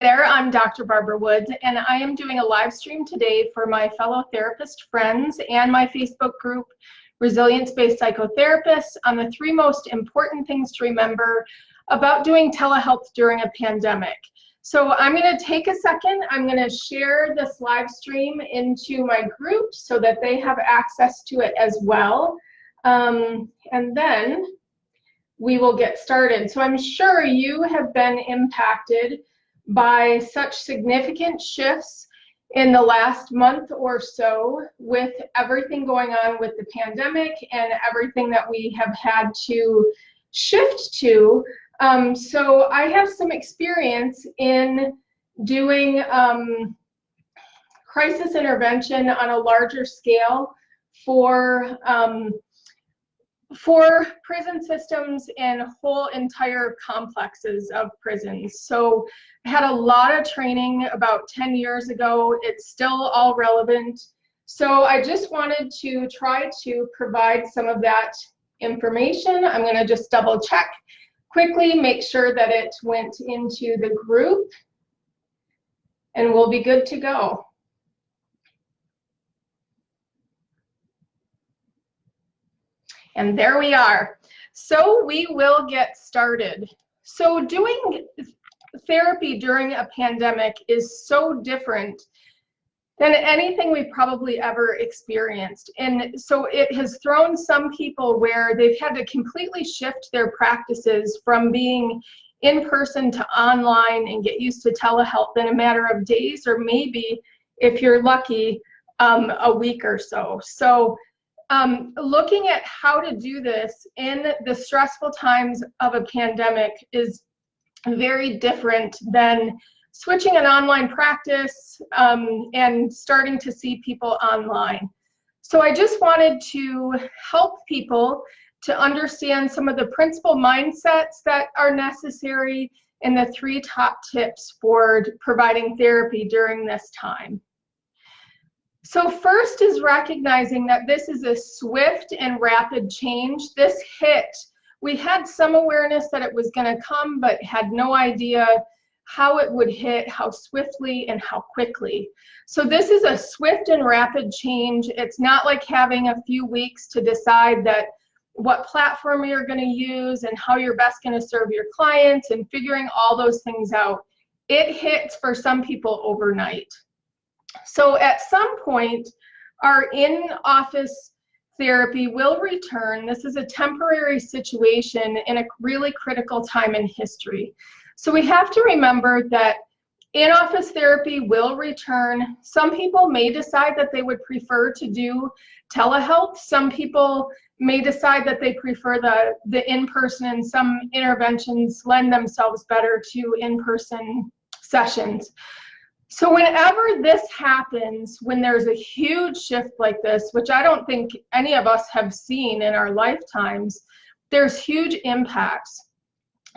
There, I'm Dr. Barbara Woods, and I am doing a live stream today for my fellow therapist friends and my Facebook group, Resilience-Based Psychotherapists, on the 3 most important things to remember about doing telehealth during a pandemic. So I'm going to take a second. I'm going to share this live stream into my group so that they have access to it as well. And then we will get started. So I'm sure you have been impacted by such significant shifts in the last month or so with everything going on with the pandemic and everything that we have had to shift to. So I have some experience in doing crisis intervention on a larger scale for prison systems and whole entire complexes of prisons. So I had a lot of training about 10 years ago. It's still all relevant. So I just wanted to try to provide some of that information. I'm going to just double check quickly, make sure that it went into the group, and we'll be good to go. And there we are. So we will get started. So doing therapy during a pandemic is so different than anything we've probably ever experienced. And so it has thrown some people where they've had to completely shift their practices from being in person to online and get used to telehealth in a matter of days, or maybe, if you're lucky, a week or so. So looking at how to do this in the stressful times of a pandemic is very different than switching an online practice and starting to see people online. So I just wanted to help people to understand some of the principal mindsets that are necessary and the 3 top tips for providing therapy during this time. So first is recognizing that this is a swift and rapid change. This hit, we had some awareness that it was going to come, but had no idea how it would hit, how swiftly and how quickly. So this is a swift and rapid change. It's not like having a few weeks to decide that what platform you're going to use and how you're best going to serve your clients and figuring all those things out. It hits for some people overnight. So at some point, our in-office therapy will return. This is a temporary situation in a really critical time in history. So we have to remember that in-office therapy will return. Some people may decide that they would prefer to do telehealth. Some people may decide that they prefer the in-person, and some interventions lend themselves better to in-person sessions. So whenever this happens, when there's a huge shift like this, which I don't think any of us have seen in our lifetimes, there's huge impacts.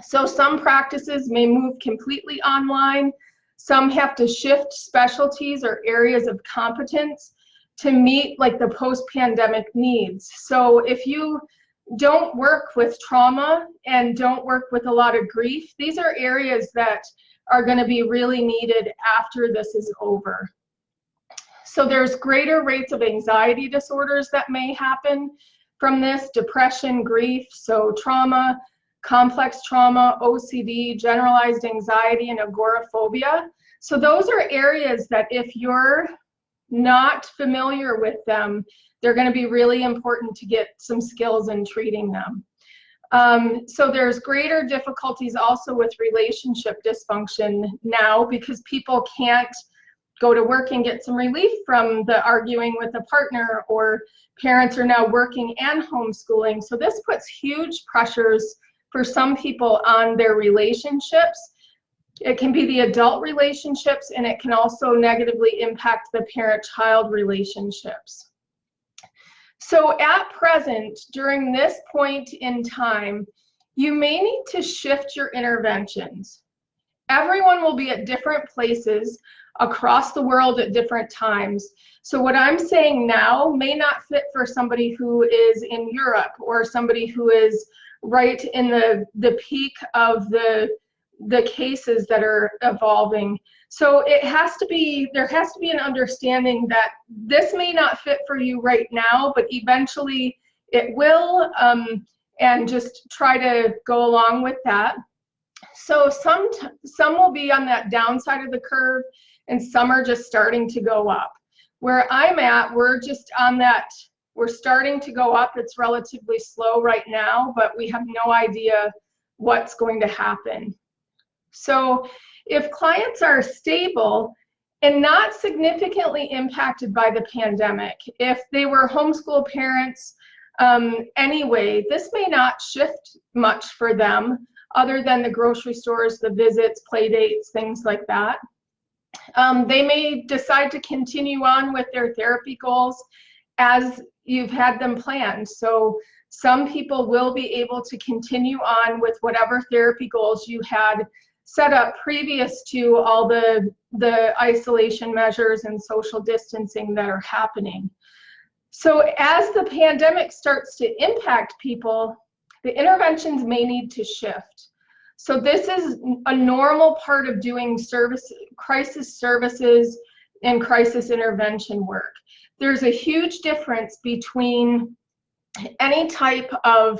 So some practices may move completely online. Some have to shift specialties or areas of competence to meet like the post-pandemic needs. So if you don't work with trauma and don't work with a lot of grief, these are areas that are going to be really needed after this is over. So there's greater rates of anxiety disorders that may happen from this: depression, grief, so trauma, complex trauma, OCD, generalized anxiety, and agoraphobia. So those are areas that if you're not familiar with them, they're going to be really important to get some skills in treating them. So there's greater difficulties also with relationship dysfunction now because people can't go to work and get some relief from the arguing with a partner, or parents are now working and homeschooling. So this puts huge pressures for some people on their relationships. It can be the adult relationships, and it can also negatively impact the parent-child relationships. So at present, during this point in time, you may need to shift your interventions. Everyone will be at different places across the world at different times. So what I'm saying now may not fit for somebody who is in Europe or somebody who is right in the peak of the the cases that are evolving. So there has to be an understanding that this may not fit for you right now, but eventually it will, and just try to go along with that. So some will be on that downside of the curve, and some are just starting to go up. Where I'm at, we're just on that, we're starting to go up. It's relatively slow right now, but we have no idea what's going to happen. So if clients are stable and not significantly impacted by the pandemic, if they were homeschool parents anyway, this may not shift much for them other than the grocery stores, the visits, play dates, things like that. They may decide to continue on with their therapy goals as you've had them planned. So some people will be able to continue on with whatever therapy goals you had set up previous to all the isolation measures and social distancing that are happening. So as the pandemic starts to impact people, the interventions may need to shift. So this is a normal part of doing crisis services and crisis intervention work. There's a huge difference between any type of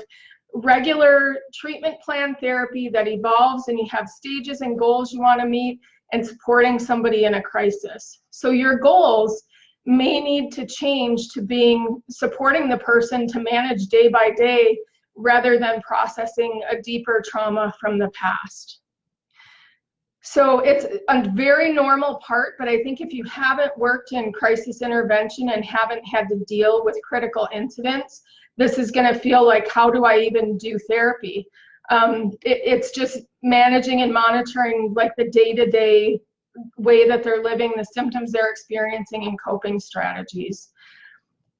regular treatment plan therapy that evolves and you have stages and goals you want to meet, and supporting somebody in a crisis. So your goals may need to change to being supporting the person to manage day by day rather than processing a deeper trauma from the past. So it's a very normal part, but I think if you haven't worked in crisis intervention and haven't had to deal with critical incidents, this is going to feel like, how do I even do therapy? It's just managing and monitoring like the day-to-day way that they're living, the symptoms they're experiencing, and coping strategies.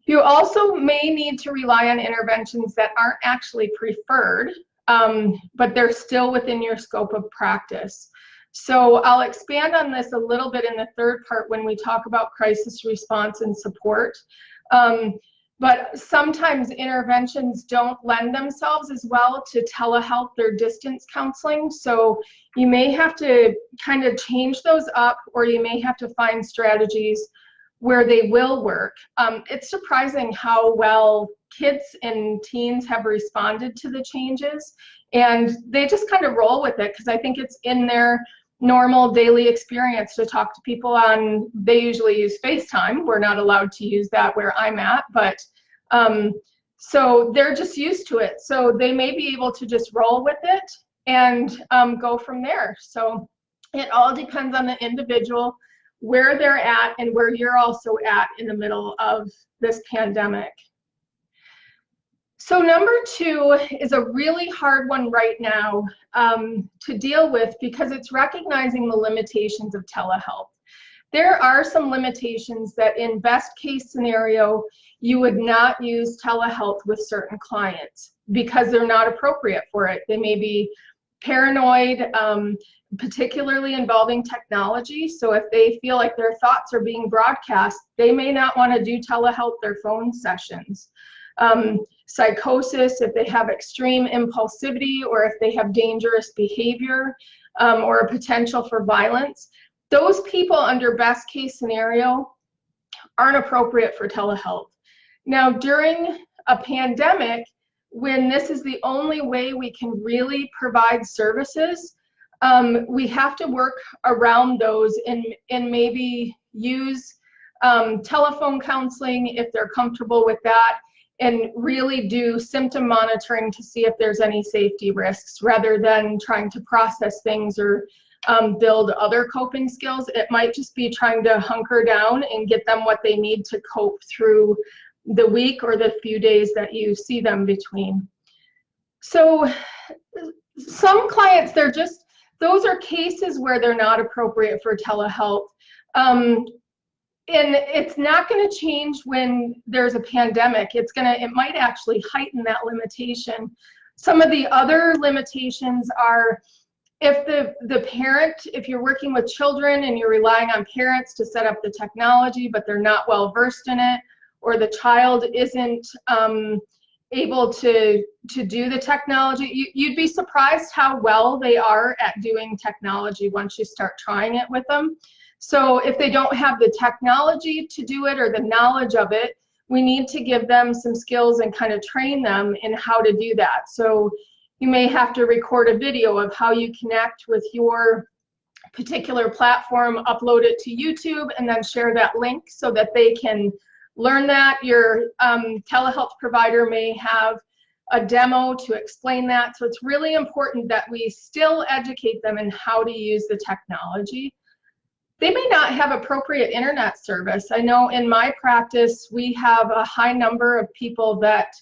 You also may need to rely on interventions that aren't actually preferred, but they're still within your scope of practice. So I'll expand on this a little bit in the third part when we talk about crisis response and support. But sometimes interventions don't lend themselves as well to telehealth or distance counseling. So you may have to kind of change those up, or you may have to find strategies where they will work. It's surprising how well kids and teens have responded to the changes, and they just kind of roll with it because I think it's in their normal daily experience to talk to people on, they usually use FaceTime. We're not allowed to use that where I'm at, but so they're just used to it. So they may be able to just roll with it and go from there. So it all depends on the individual, where they're at, and where you're also at in the middle of this pandemic. So number 2 is a really hard one right now to deal with because it's recognizing the limitations of telehealth. There are some limitations that in best case scenario, you would not use telehealth with certain clients because they're not appropriate for it. They may be paranoid, particularly involving technology. So if they feel like their thoughts are being broadcast, they may not want to do telehealth their phone sessions. Psychosis, if they have extreme impulsivity, or if they have dangerous behavior, or a potential for violence, those people under best case scenario aren't appropriate for telehealth. Now, during a pandemic, when this is the only way we can really provide services, we have to work around those and maybe use telephone counseling if they're comfortable with that, and really do symptom monitoring to see if there's any safety risks rather than trying to process things or build other coping skills. It might just be trying to hunker down and get them what they need to cope through the week or the few days that you see them between. So some clients, those are cases where they're not appropriate for telehealth. And it's not going to change when there's a pandemic. It might actually heighten that limitation. Some of the other limitations are if the parent, if you're working with children and you're relying on parents to set up the technology, but they're not well versed in it, or the child isn't able to do the technology. You'd be surprised how well they are at doing technology once you start trying it with them. So if they don't have the technology to do it or the knowledge of it, we need to give them some skills and kind of train them in how to do that. So you may have to record a video of how you connect with your particular platform, upload it to YouTube, and then share that link so that they can learn that. Your telehealth provider may have a demo to explain that. So it's really important that we still educate them in how to use the technology. They may not have appropriate internet service. I know in my practice, we have a high number of people that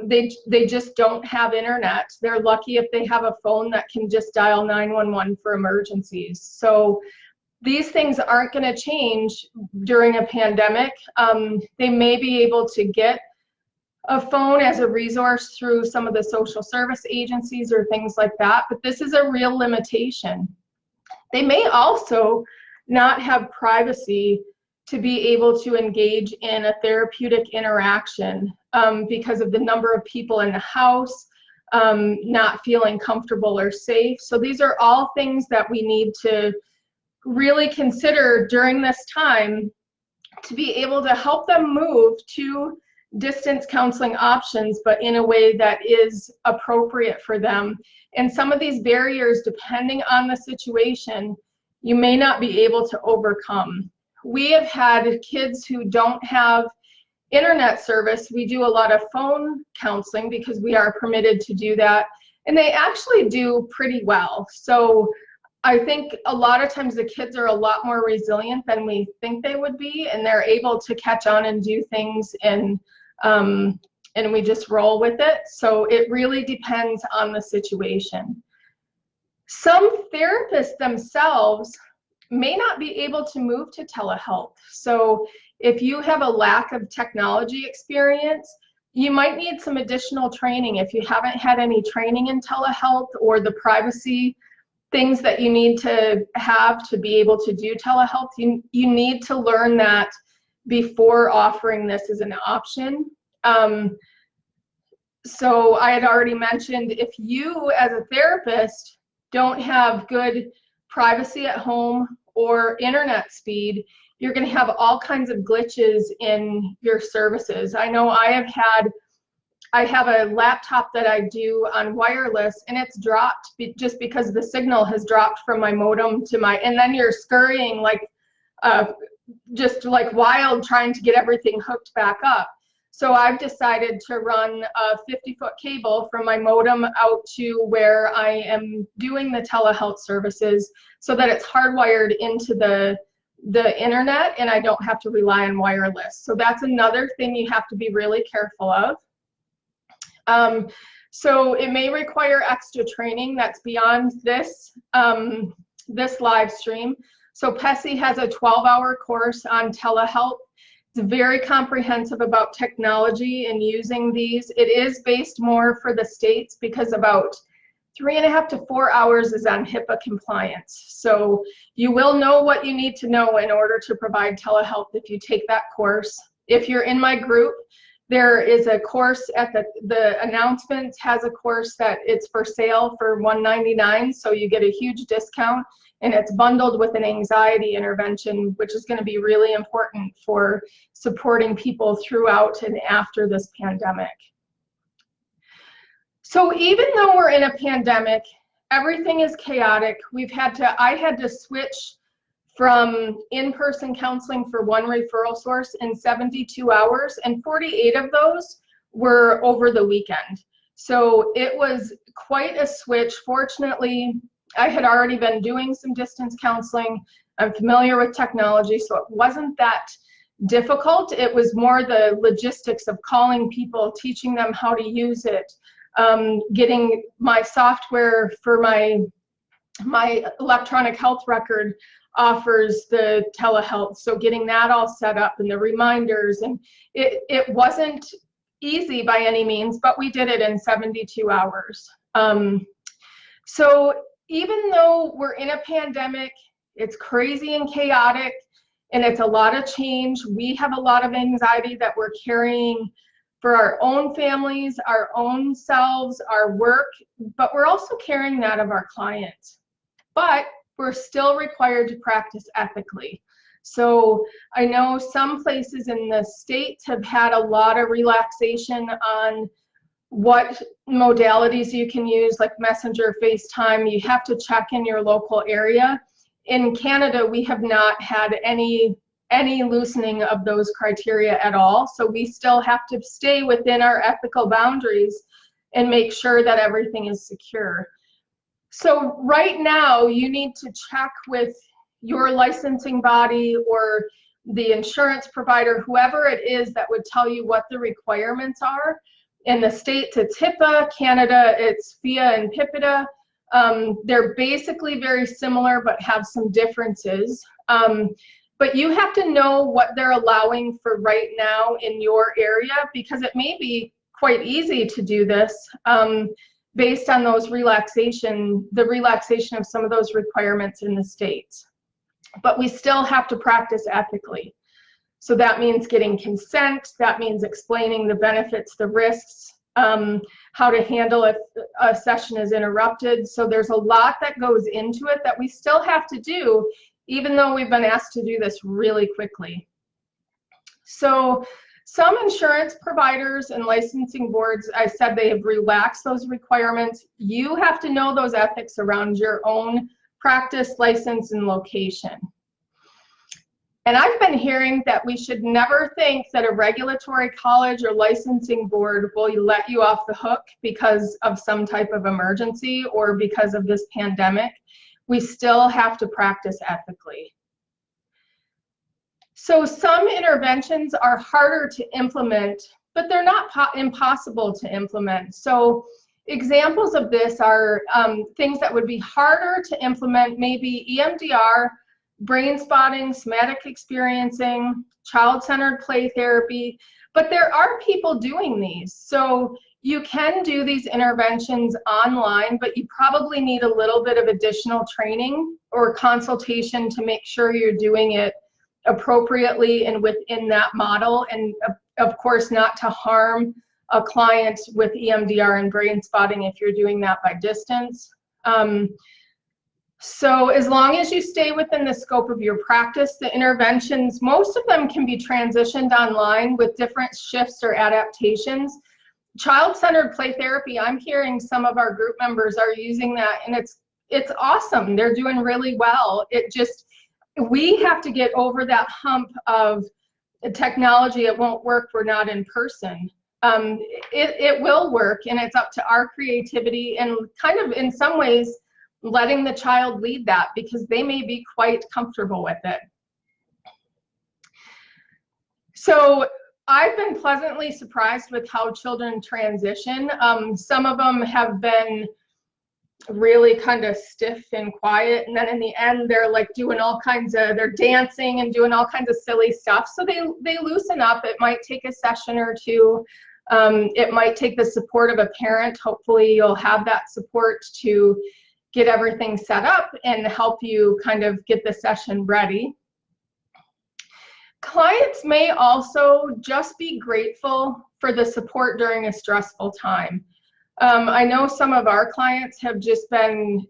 they just don't have internet. They're lucky if they have a phone that can just dial 911 for emergencies. So these things aren't going to change during a pandemic. They may be able to get a phone as a resource through some of the social service agencies or things like that, but this is a real limitation. They may also not have privacy to be able to engage in a therapeutic interaction because of the number of people in the house, not feeling comfortable or safe. So these are all things that we need to really consider during this time to be able to help them move to distance counseling options, but in a way that is appropriate for them. And some of these barriers, depending on the situation, you may not be able to overcome. We have had kids who don't have internet service. We do a lot of phone counseling because we are permitted to do that, and they actually do pretty well. So I think a lot of times the kids are a lot more resilient than we think they would be, and they're able to catch on and do things, and we just roll with it. So it really depends on the situation. Some therapists themselves may not be able to move to telehealth. So if you have a lack of technology experience, you might need some additional training. If you haven't had any training in telehealth or the privacy things that you need to have to be able to do telehealth, you need to learn that before offering this as an option. So I had already mentioned, if you as a therapist don't have good privacy at home or internet speed, you're going to have all kinds of glitches in your services. I know I have a laptop that I do on wireless, and it's dropped just because the signal has dropped from my modem to my, and then you're scurrying like just like wild trying to get everything hooked back up. So I've decided to run a 50-foot cable from my modem out to where I am doing the telehealth services so that it's hardwired into the internet and I don't have to rely on wireless. So that's another thing you have to be really careful of. So it may require extra training that's beyond this, this live stream. So PESI has a 12-hour course on telehealth. It's very comprehensive about technology and using these. It is based more for the states because about 3.5 to 4 hours is on HIPAA compliance. So you will know what you need to know in order to provide telehealth if you take that course. If you're in my group, there is a course at the announcements has a course that it's for sale for $199, so you get a huge discount, and it's bundled with an anxiety intervention, which is going to be really important for supporting people throughout and after this pandemic. So even though we're in a pandemic, everything is chaotic. I had to switch from in-person counseling for one referral source in 72 hours, and 48 of those were over the weekend. So it was quite a switch. Fortunately, I had already been doing some distance counseling. I'm familiar with technology, so it wasn't that difficult. It was more the logistics of calling people, teaching them how to use it, getting my software for my electronic health record offers the telehealth, so getting that all set up and the reminders, and it wasn't easy by any means, but we did it in 72 hours. So even though we're in a pandemic, it's crazy and chaotic, and it's a lot of change. We have a lot of anxiety that we're carrying for our own families, our own selves, our work, but we're also caring that of our clients. But we're still required to practice ethically. So I know some places in the States have had a lot of relaxation on what modalities you can use, like Messenger, FaceTime. You have to check in your local area. In Canada, we have not had any loosening of those criteria at all. So we still have to stay within our ethical boundaries and make sure that everything is secure. So right now, you need to check with your licensing body or the insurance provider, whoever it is that would tell you what the requirements are. In the States, it's HIPAA. Canada, it's FIA and PIPEDA. They're basically very similar, but have some differences. But you have to know what they're allowing for right now in your area, because it may be quite easy to do this based on those the relaxation of some of those requirements in the States. But we still have to practice ethically. So that means getting consent, that means explaining the benefits, the risks, how to handle if a session is interrupted. So there's a lot that goes into it that we still have to do, even though we've been asked to do this really quickly. So some insurance providers and licensing boards, I said they have relaxed those requirements. You have to know those ethics around your own practice, license, and location. And I've been hearing that we should never think that a regulatory college or licensing board will let you off the hook because of some type of emergency or because of this pandemic. We still have to practice ethically. So some interventions are harder to implement, but they're not impossible to implement. So examples of this are things that would be harder to implement, maybe EMDR, brain spotting, somatic experiencing, child-centered play therapy, but there are people doing these. So you can do these interventions online, but you probably need a little bit of additional training or consultation to make sure you're doing it appropriately and within that model, and of course not to harm a client with EMDR and brain spotting if you're doing that by distance. So as long as you stay within the scope of your practice, the interventions, most of them can be transitioned online with different shifts or adaptations. Child-centered play therapy, I'm hearing some of our group members are using that, and it's awesome. They're doing really well. It just, we have to get over that hump of technology, it won't work, we're not in person. It will work, and it's up to our creativity and kind of in some ways letting the child lead that, because they may be quite comfortable with it. So I've been pleasantly surprised with how children transition. Some of them have been really kind of stiff and quiet, and then in the end they're like doing all kinds of, they're dancing and doing all kinds of silly stuff. So they loosen up. It might take a session or two. It might take the support of a parent. Hopefully you'll have that support to get everything set up and help you kind of get the session ready. Clients may also just be grateful for the support during a stressful time. I know some of our clients have just been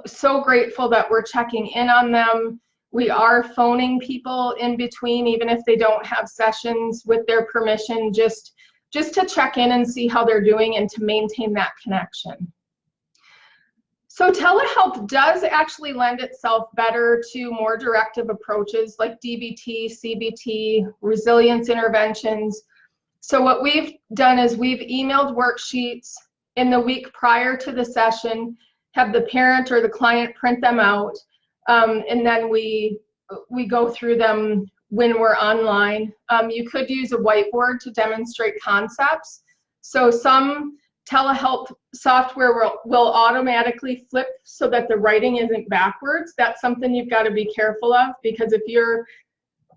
so grateful that we're checking in on them. We are phoning people in between, even if they don't have sessions, with their permission, just to check in and see how they're doing and to maintain that connection. So telehealth does actually lend itself better to more directive approaches like DBT, CBT, resilience interventions. So what we've done is we've emailed worksheets in the week prior to the session, have the parent or the client print them out, and then we go through them when we're online. You could use a whiteboard to demonstrate concepts. So some telehealth software will automatically flip so that the writing isn't backwards. That's something you've got to be careful of, because if you're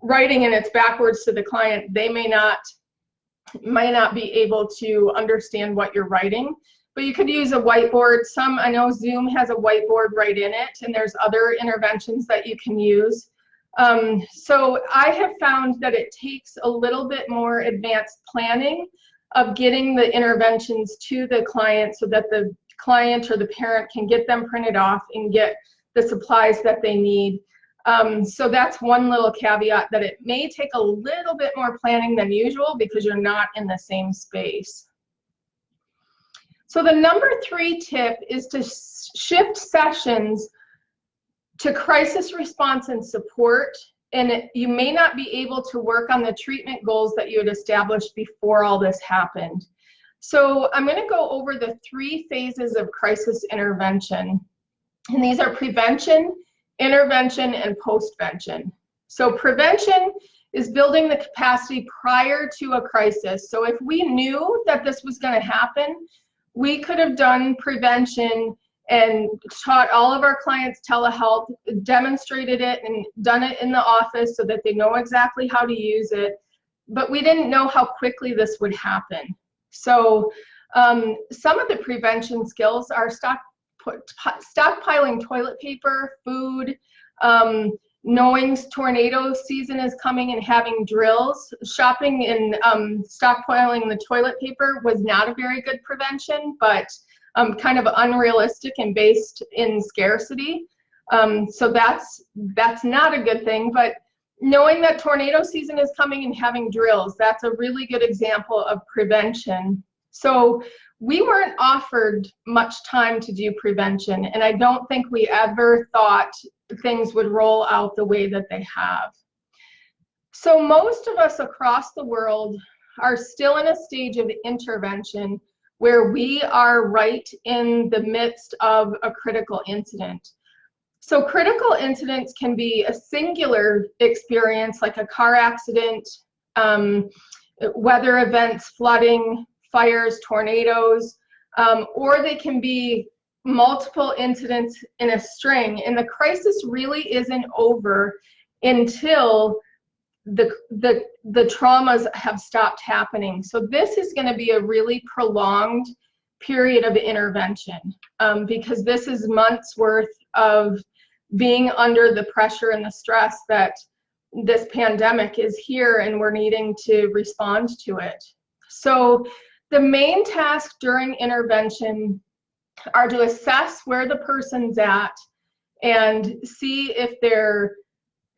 writing and it's backwards to the client, they might not be able to understand what you're writing. But you could use a whiteboard. I know Zoom has a whiteboard right in it, and there's other interventions that you can use. So I have found that it takes a little bit more advanced planning of getting the interventions to the client so that the client or the parent can get them printed off and get the supplies that they need. So that's one little caveat, that it may take a little bit more planning than usual because you're not in the same space. So the number 3 tip is to shift sessions to crisis response and support, and you may not be able to work on the treatment goals that you had established before all this happened. So I'm going to go over the 3 phases of crisis intervention, and these are prevention, intervention, and postvention. So prevention is building the capacity prior to a crisis. So if we knew that this was going to happen, we could have done prevention and taught all of our clients telehealth, demonstrated it and done it in the office so that they know exactly how to use it, but we didn't know how quickly this would happen. So some of the prevention skills are stockpiling toilet paper, food, knowing tornado season is coming and having drills. Shopping and stockpiling the toilet paper was not a very good prevention, but kind of unrealistic and based in scarcity. So that's not a good thing, but knowing that tornado season is coming and having drills, that's a really good example of prevention. So we weren't offered much time to do prevention, and I don't think we ever thought things would roll out the way that they have. So most of us across the world are still in a stage of intervention where we are right in the midst of a critical incident. So critical incidents can be a singular experience, like a car accident, weather events, flooding, fires, tornadoes, or they can be multiple incidents in a string. And the crisis really isn't over until the traumas have stopped happening. So this is going to be a really prolonged period of intervention, because this is months worth of being under the pressure and the stress that this pandemic is here, and we're needing to respond to it. So the main task during intervention are to assess where the person's at and see if they're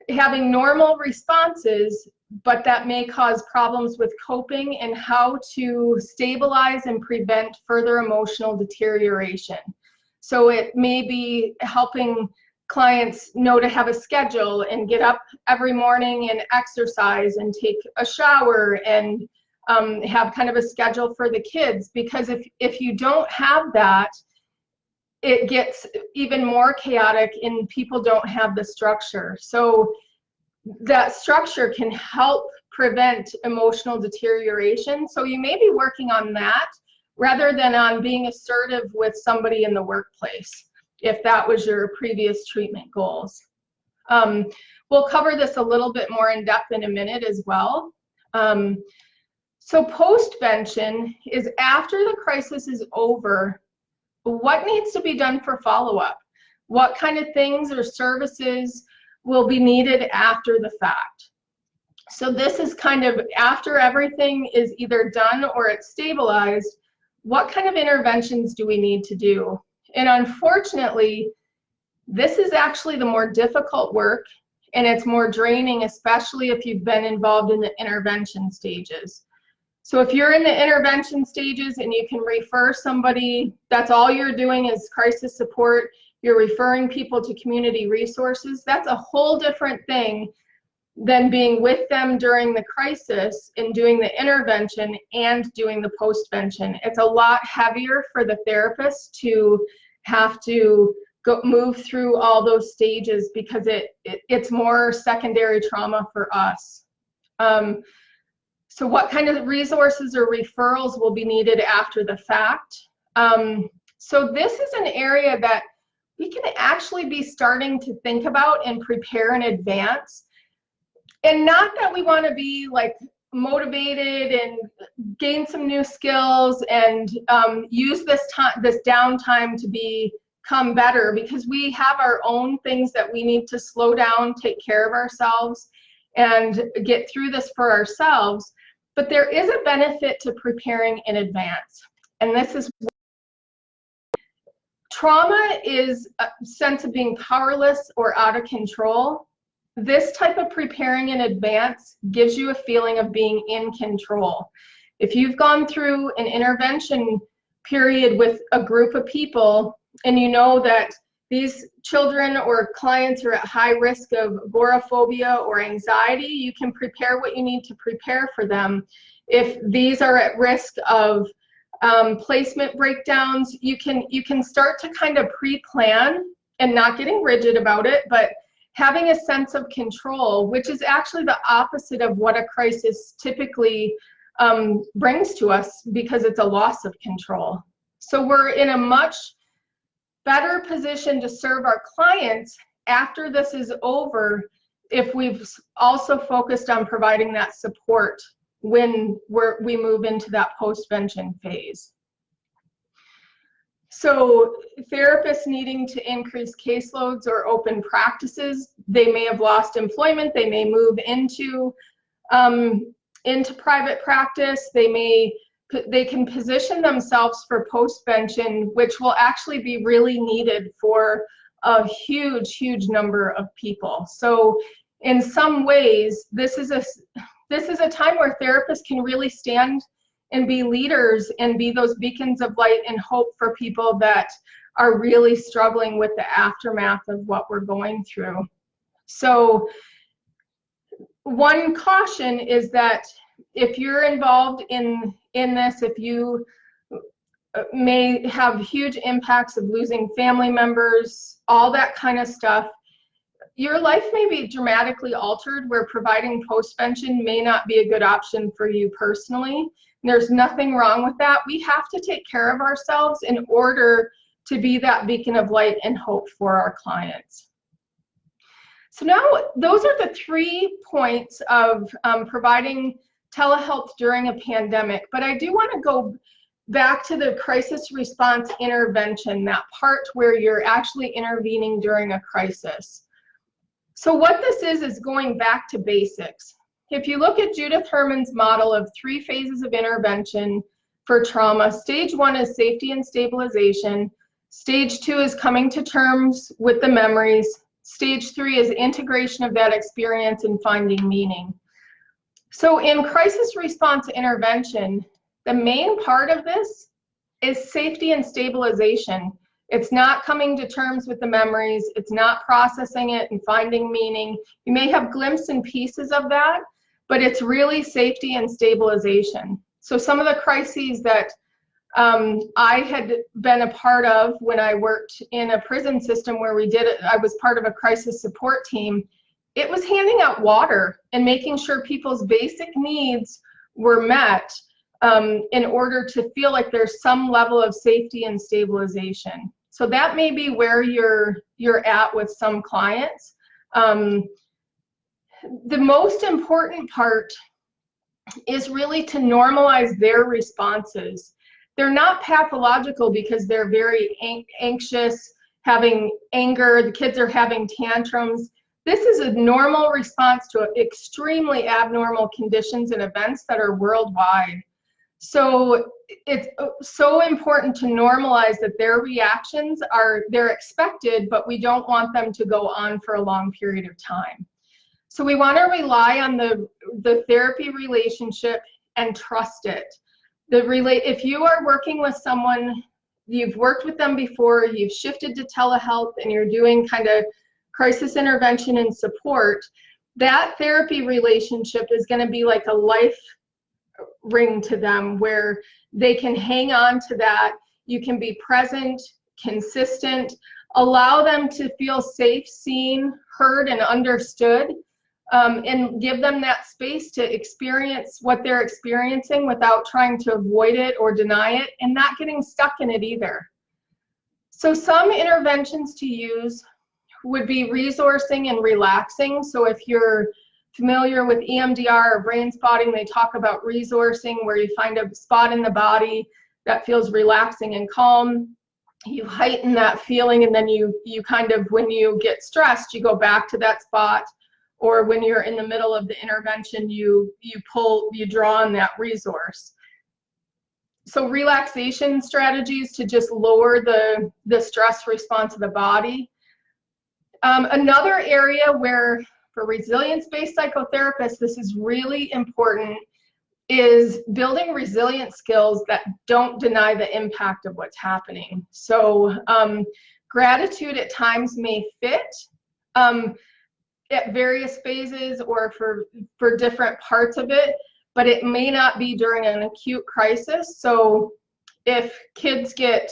having normal responses, but that may cause problems with coping, and how to stabilize and prevent further emotional deterioration. So it may be helping clients know to have a schedule and get up every morning and exercise and take a shower and have kind of a schedule for the kids, because if you don't have that, it gets even more chaotic and people don't have the structure. So that structure can help prevent emotional deterioration. So you may be working on that rather than on being assertive with somebody in the workplace, if that was your previous treatment goals. We'll cover this a little bit more in depth in a minute as well. So postvention is after the crisis is over, what needs to be done for follow-up? What kind of things or services will be needed after the fact? So this is kind of after everything is either done or it's stabilized, what kind of interventions do we need to do? And unfortunately, this is actually the more difficult work, and it's more draining, especially if you've been involved in the intervention stages. So if you're in the intervention stages and you can refer somebody, that's all you're doing is crisis support, you're referring people to community resources, that's a whole different thing than being with them during the crisis and doing the intervention and doing the postvention. It's a lot heavier for the therapist to have to move through all those stages, because it's more secondary trauma for us. So what kind of resources or referrals will be needed after the fact? So this is an area that we can actually be starting to think about and prepare in advance. And not that we want to be like motivated and gain some new skills and use this downtime to be come better because we have our own things that we need to slow down, take care of ourselves, and get through this for ourselves. But there is a benefit to preparing in advance. And this is trauma is a sense of being powerless or out of control. This type of preparing in advance gives you a feeling of being in control. If you've gone through an intervention period with a group of people and you know that these children or clients are at high risk of agoraphobia or anxiety, you can prepare what you need to prepare for them. If these are at risk of placement breakdowns, you can start to kind of pre-plan and not getting rigid about it, but having a sense of control, which is actually the opposite of what a crisis typically brings to us, because it's a loss of control. So we're in a much better position to serve our clients after this is over if we've also focused on providing that support when we move into that postvention phase. So therapists needing to increase caseloads or open practices, they may have lost employment, they may move into private practice, they can position themselves for postvention, which will actually be really needed for a huge number of people. So in some ways, this is a time where therapists can really stand and be leaders and be those beacons of light and hope for people that are really struggling with the aftermath of what we're going through. So one caution is that if you're involved in this, if you may have huge impacts of losing family members, all that kind of stuff, your life may be dramatically altered where providing postvention may not be a good option for you personally. There's nothing wrong with that. We have to take care of ourselves in order to be that beacon of light and hope for our clients. So now those are the 3 points of providing telehealth during a pandemic, but I do want to go back to the crisis response intervention, that part where you're actually intervening during a crisis. So what this is going back to basics. If you look at Judith Herman's model of 3 phases of intervention for trauma, stage 1 is safety and stabilization, stage 2 is coming to terms with the memories, stage 3 is integration of that experience and finding meaning. So in crisis response intervention, the main part of this is safety and stabilization. It's not coming to terms with the memories, it's not processing it and finding meaning. You may have glimpses and pieces of that, but it's really safety and stabilization. So some of the crises that I had been a part of when I worked in a prison system where I was part of a crisis support team, it was handing out water and making sure people's basic needs were met in order to feel like there's some level of safety and stabilization. So that may be where you're at with some clients. The most important part is really to normalize their responses. They're not pathological because they're very anxious, having anger, the kids are having tantrums. This is a normal response to extremely abnormal conditions and events that are worldwide. So it's so important to normalize that their reactions they're expected, but we don't want them to go on for a long period of time. So we want to rely on the therapy relationship and trust it. If you are working with someone, you've worked with them before, you've shifted to telehealth, and you're doing kind of crisis intervention and support, that therapy relationship is going to be like a life ring to them where they can hang on to that. You can be present, consistent, allow them to feel safe, seen, heard, and understood, and give them that space to experience what they're experiencing without trying to avoid it or deny it, and not getting stuck in it either. So some interventions to use would be resourcing and relaxing. So if you're familiar with EMDR or brain spotting, they talk about resourcing, where you find a spot in the body that feels relaxing and calm. you heighten that feeling, and then you kind of, when you get stressed, you go back to that spot, or when you're in the middle of the intervention, you draw on that resource. So relaxation strategies to just lower the stress response of the body. Another area where, for resilience-based psychotherapists, this is really important, is building resilient skills that don't deny the impact of what's happening. So gratitude at times may fit at various phases or for different parts of it, but it may not be during an acute crisis. So if kids get,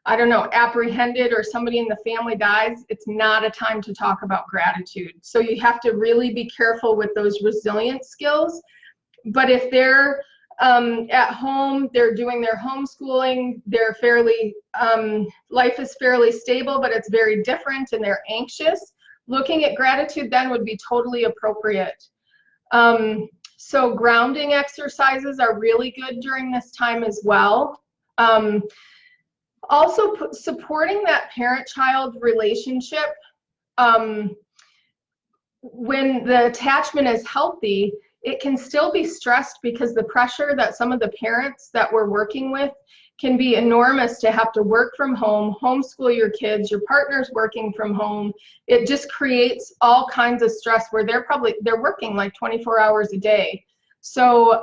I don't know, apprehended, or somebody in the family dies, it's not a time to talk about gratitude. So you have to really be careful with those resilience skills. But if they're at home, they're doing their homeschooling, they're fairly, life is fairly stable, but it's very different, and they're anxious, looking at gratitude then would be totally appropriate. So grounding exercises are really good during this time as well. Also supporting that parent-child relationship. When the attachment is healthy, it can still be stressed because the pressure that some of the parents that we're working with can be enormous, to have to work from home, homeschool your kids, your partner's working from home. It just creates all kinds of stress where they're working like 24 hours a day. So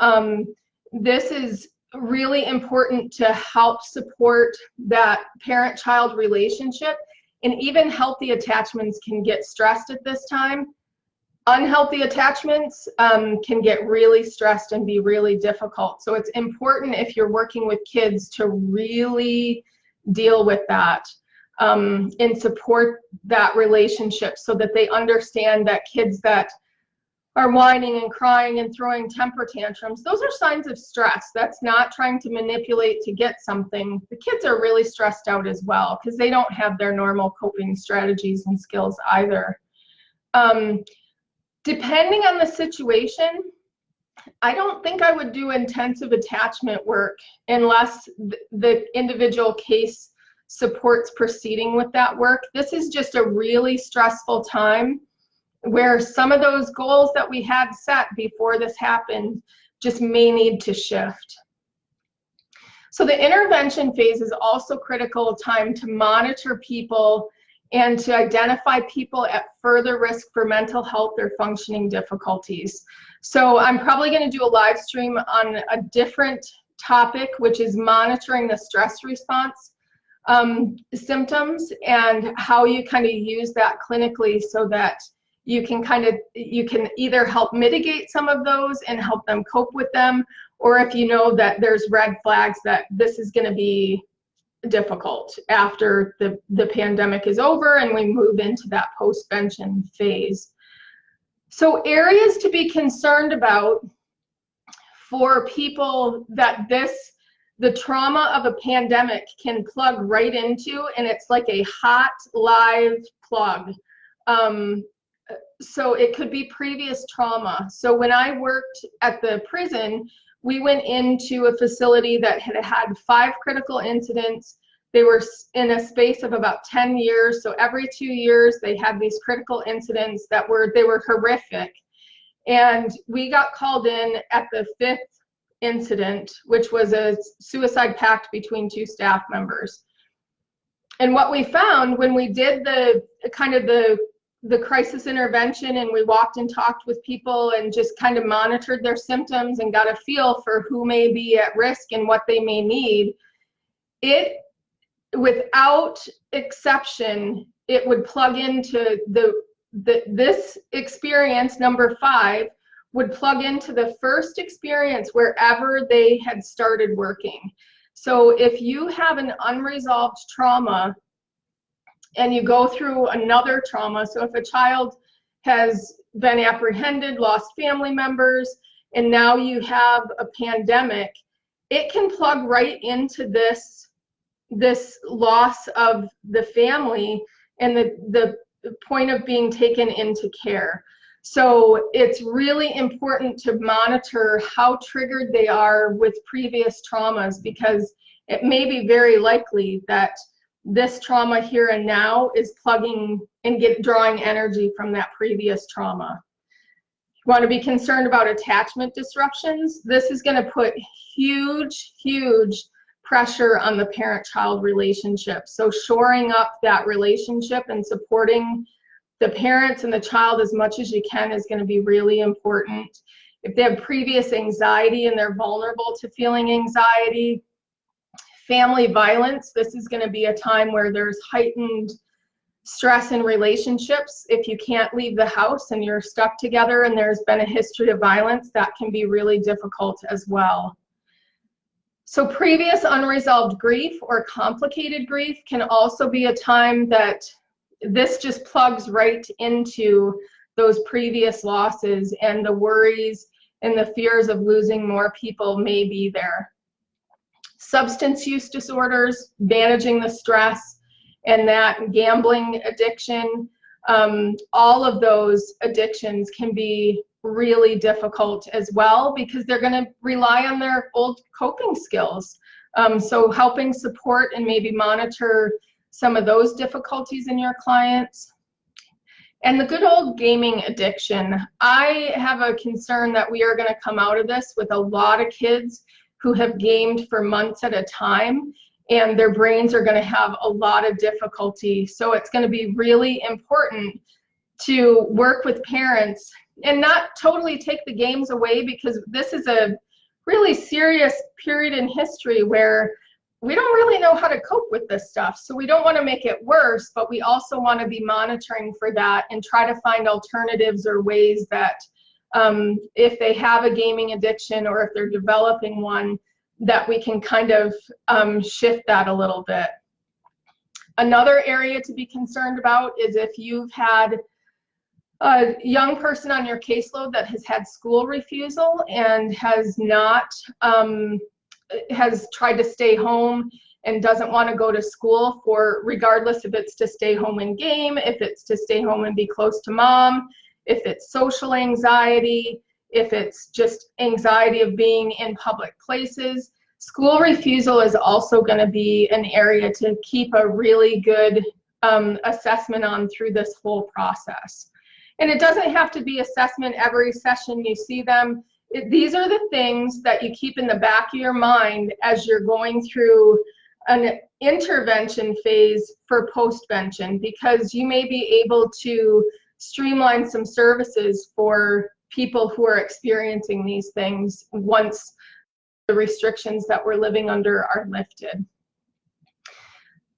this is really important to help support that parent-child relationship. And even healthy attachments can get stressed at this time. Unhealthy attachments can get really stressed and be really difficult. So it's important, if you're working with kids, to really deal with that and support that relationship, so that they understand that kids that are whining and crying and throwing temper tantrums, those are signs of stress. That's not trying to manipulate to get something. The kids are really stressed out as well, because they don't have their normal coping strategies and skills either. Depending on the situation, I don't think I would do intensive attachment work unless the individual case supports proceeding with that work. This is just a really stressful time where some of those goals that we had set before this happened just may need to shift. So the intervention phase is also critical time to monitor people and to identify people at further risk for mental health or functioning difficulties. So I'm probably going to do a live stream on a different topic, which is monitoring the stress response symptoms, and how you kind of use that clinically, so that you can either help mitigate some of those and help them cope with them, or if you know that there's red flags that this is going to be difficult after the pandemic is over and we move into that postvention phase. So areas to be concerned about for people that the trauma of a pandemic can plug right into, and it's like a hot live plug. So it could be previous trauma. So when I worked at the prison, we went into a facility that had 5 critical incidents. They were in a space of about 10 years. So every 2 years, they had these critical incidents that were horrific. And we got called in at the 5th incident, which was a suicide pact between 2 staff members. And what we found when we did the crisis intervention, and we walked and talked with people and just kind of monitored their symptoms and got a feel for who may be at risk and what they may need, it, without exception, it would plug into this experience, number 5, would plug into the first experience wherever they had started working. So if you have an unresolved trauma and you go through another trauma, so if a child has been apprehended, lost family members, and now you have a pandemic, it can plug right into this loss of the family and the point of being taken into care. So it's really important to monitor how triggered they are with previous traumas, because it may be very likely that this trauma here and now is plugging and drawing energy from that previous trauma. You want to be concerned about attachment disruptions. This is going to put huge, huge pressure on the parent-child relationship. So shoring up that relationship and supporting the parents and the child as much as you can is going to be really important. If they have previous anxiety and they're vulnerable to feeling anxiety, family violence, this is going to be a time where there's heightened stress in relationships. If you can't leave the house and you're stuck together and there's been a history of violence, that can be really difficult as well. So previous unresolved grief or complicated grief can also be a time that this just plugs right into those previous losses, and the worries and the fears of losing more people may be there. Substance use disorders, managing the stress, and that gambling addiction, all of those addictions can be really difficult as well because they're going to rely on their old coping skills. So helping support and maybe monitor some of those difficulties in your clients. And the good old gaming addiction. I have a concern that we are going to come out of this with a lot of kids who have gamed for months at a time, and their brains are going to have a lot of difficulty. So it's going to be really important to work with parents and not totally take the games away, because this is a really serious period in history where we don't really know how to cope with this stuff. So we don't want to make it worse, but we also want to be monitoring for that and try to find alternatives or ways that if they have a gaming addiction or if they're developing one, that we can kind of shift that a little bit. Another area to be concerned about is if you've had a young person on your caseload that has had school refusal and has not, has tried to stay home and doesn't want to go to school, for regardless if it's to stay home and game, if it's to stay home and be close to mom, if it's social anxiety, if it's just anxiety of being in public places. School refusal is also going to be an area to keep a really good assessment on through this whole process. And it doesn't have to be assessment every session you see them. These are the things that you keep in the back of your mind as you're going through an intervention phase for postvention, because you may be able to streamline some services for people who are experiencing these things once the restrictions that we're living under are lifted.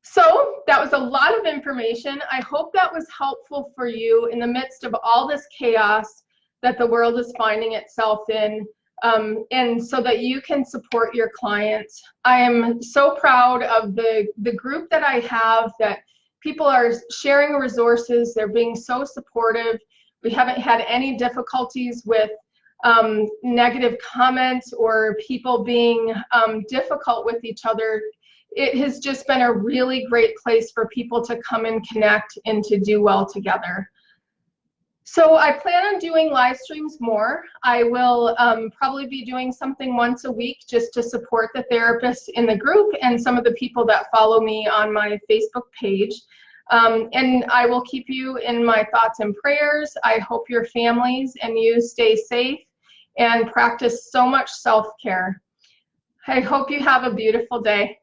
So that was a lot of information. I hope that was helpful for you in the midst of all this chaos that the world is finding itself in, and so that you can support your clients. I am so proud of the group that I have, that people are sharing resources, they're being so supportive. We haven't had any difficulties with negative comments or people being difficult with each other. It has just been a really great place for people to come and connect and to do well together. So I plan on doing live streams more. I will probably be doing something once a week just to support the therapists in the group and some of the people that follow me on my Facebook page. And I will keep you in my thoughts and prayers. I hope your families and you stay safe and practice so much self-care. I hope you have a beautiful day.